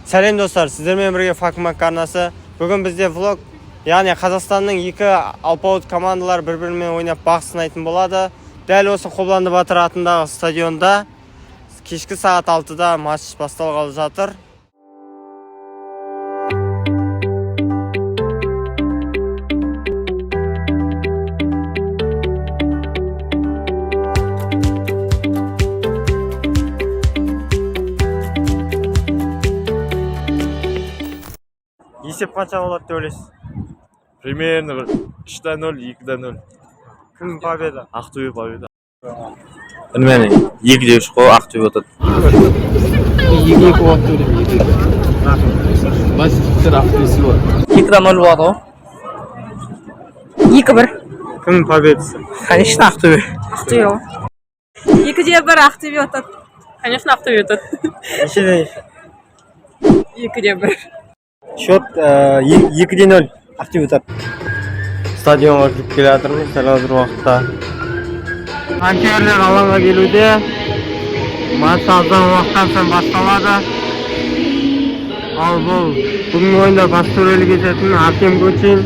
Сәлем достар, сіздермен бірге Факмак арнасы. Бүгін бізде влог, яғни Қазақстанның екі алпауыт командалар бір-бірімен ойнап бақ сынайтын болады. Дәл осы Қобыланды Батыр атындағы стадионда кешкі сағат 6-да матч басталғалы жатыр. Есеп қанша болады деп ойлайсыз? Примерно 3-0, 2-0. Кім победа? Ақтөбе победа. Білмеймін, 2-3 қой Ақтөбе отады. 2-2 болады деп ойлаймын. Баскеттер Ақтөбесі болады. 2-0 болады ғой. 2-1. Кім победасы? Конечно, Ақтөбе. Ақтөбе ғой. 2-1 Ақтөбе отады. Конечно, Ақтөбе отады. Нешеден? 2-1. Счет 2-0 Ақтөбе ұтады. Стадионға кіріп келе жатырмыз дәл қазір уақытта. Жанкүйерлер алаңға келуде. Матч аздан уақыттан соң басталады. Ал бұл бүгінгі ойында басты рөлді кететін Артем Кочин.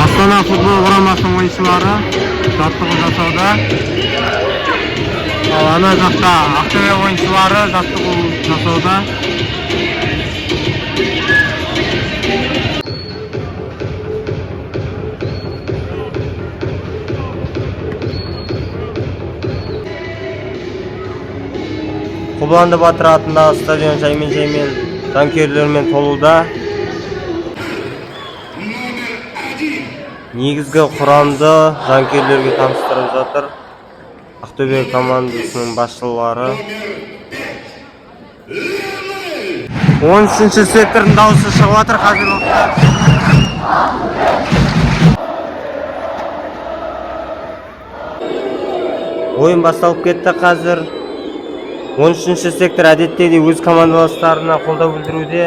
Астана футбол құрамасының ойыншылары жаттығу жасауда. Ал ана жақта Ақтөбе ойыншылары жаттығу жасауда. Қобыланды Батыр атындағы стадион жаймен жанкүйерлермен толуда. Негізгі құрамды жанкүйерлерге таныстырып жатыр. Ақтөбе командасының басшылары. 13-ші сектордың дауысы шығып жатыр қазір уақытта. Ойын басталып кетті қазір. 13-ші сектор әдеттегідей өз командаластарына қолдау білдіруде.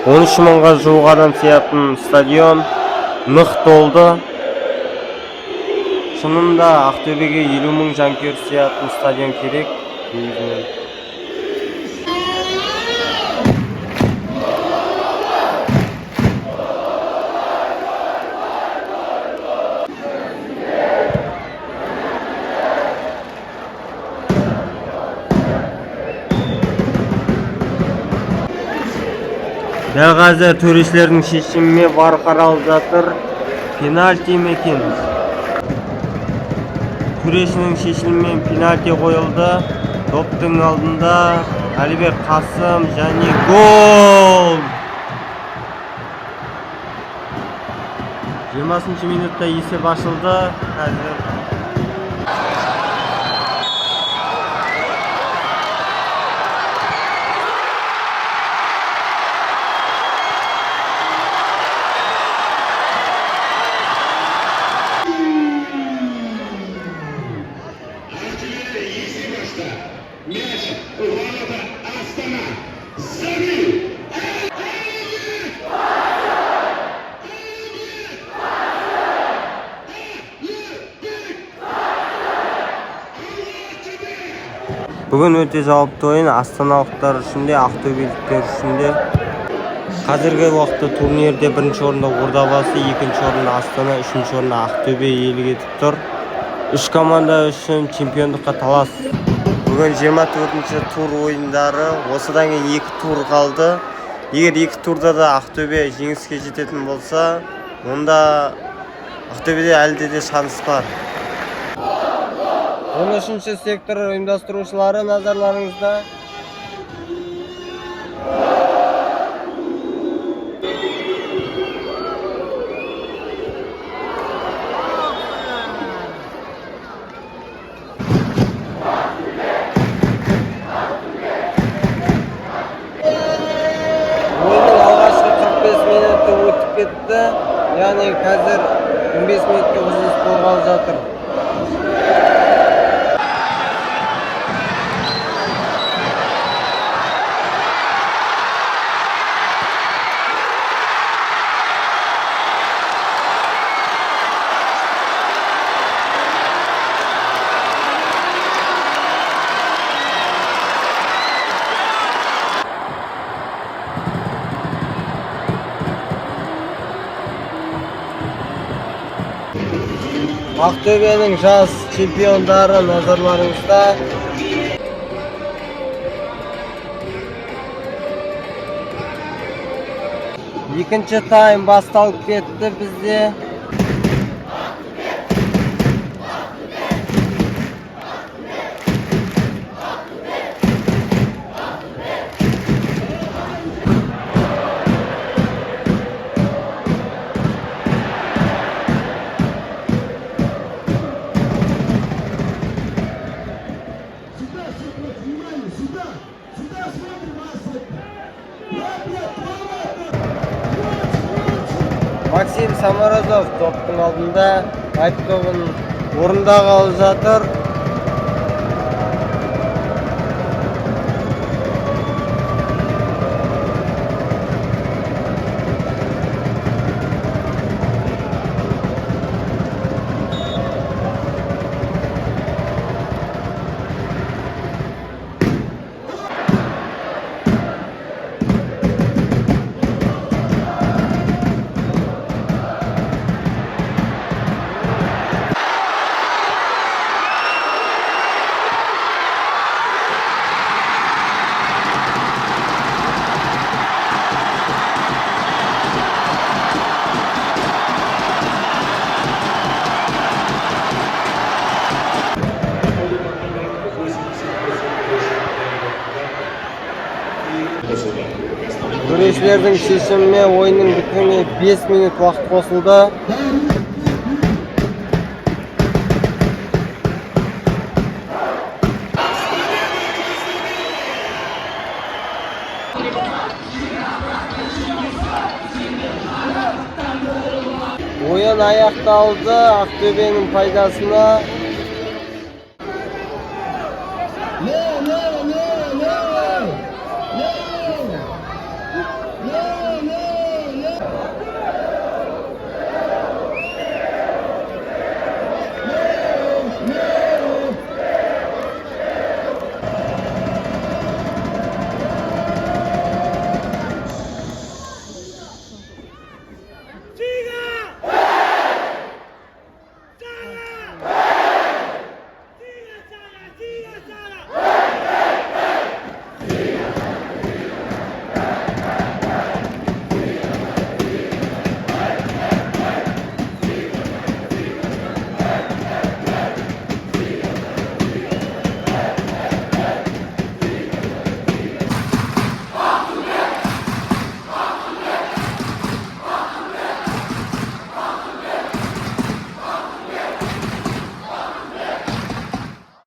Он 13 мыңға жуық адам сиятын стадион нық толды. Шынында Ақтөбеге 50 мың жанкүйер сиятын стадион керек. Дәл қазір төрешілердің шешімімен бар қаралып жатыр. Пенальти ме екен? Төрешінің шешімімен пенальти қойылды. Доптың алдында Әлібек Қасым және гол! 20-ші минутта есеп ашылды. Қазір бүгін өте жауапты ойын астаналықтар үшін де, ақтөбеліктер үшін де. Қазіргі уақытта турнирде бірінші орында Ордабасы, екінші орында Астана, үшінші орында Ақтөбе иелік етіп тұр. Үш команда үшін чемпиондыққа талас. Бүгін 24-ші тур ойындары, осыдан кейін 2 тур қалды. Егер 2 турда да Ақтөбе жеңіске жететін болса, онда Ақтөбеде әлде де шанс бар. 13-ші сектор ұйымдастырушылары назарларыңызда. kalып жатыр. Ақтөбенің жас чемпиондары назарларыңызда. Екінші тайм басталып кетті бізде. Максим Саморозов топтың алдында айыпдауын орында қалып жатыр. Güreşlerдің шешіміне ойынның бітіміне 5 минут уақыт қосылды. Oyun аяқталды Ақтөбенің пайдасына.